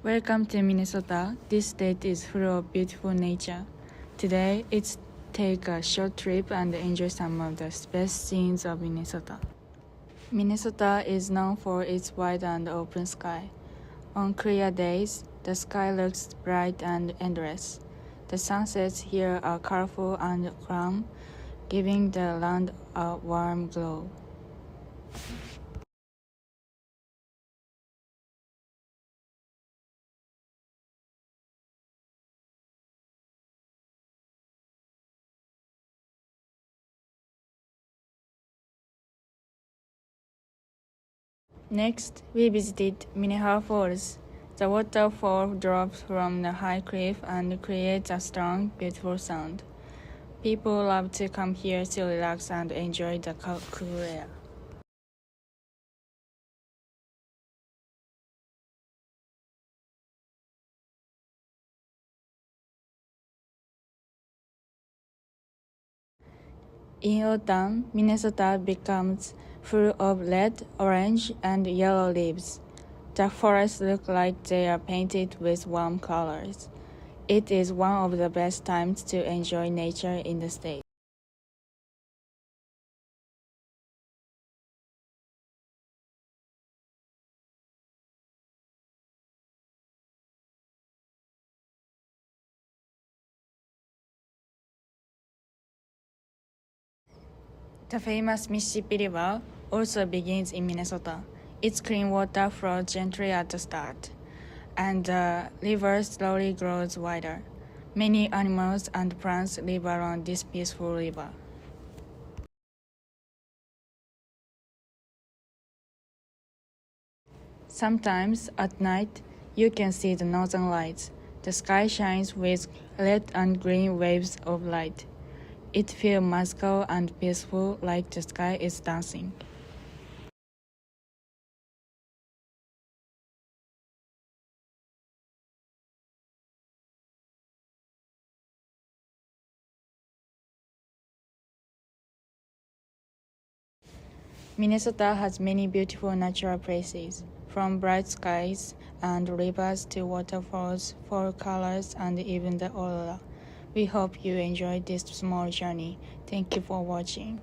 Welcome to Minnesota. This state is full of beautiful nature. Today, let's take a short trip and enjoy some of the best scenes of Minnesota. Minnesota is known for its wide and open sky. On clear days, the sky looks bright and endless. The sunsets here are colorful and calm, giving the land a warm glow. Next, we visited Minnehaha Falls. The waterfall drops from the high cliff and creates a strong, beautiful sound. People love to come here to relax and enjoy the cool air. In autumn, Minnesota becomes full of red, orange, and yellow leaves. The forests look like they are painted with warm colors. It is one of the best times to enjoy nature in the state. The famous Mississippi River also begins in Minnesota. Its clean water flows gently at the start, and the river slowly grows wider. Many animals and plants live around this peaceful river. Sometimes at night, you can see the northern lights. The sky shines with red and green waves of light. It feels magical and peaceful, like the sky is dancing. Minnesota has many beautiful natural places, from bright skies and rivers to waterfalls, fall colors, and even the aurora. We hope you enjoyed this small journey. Thank you for watching.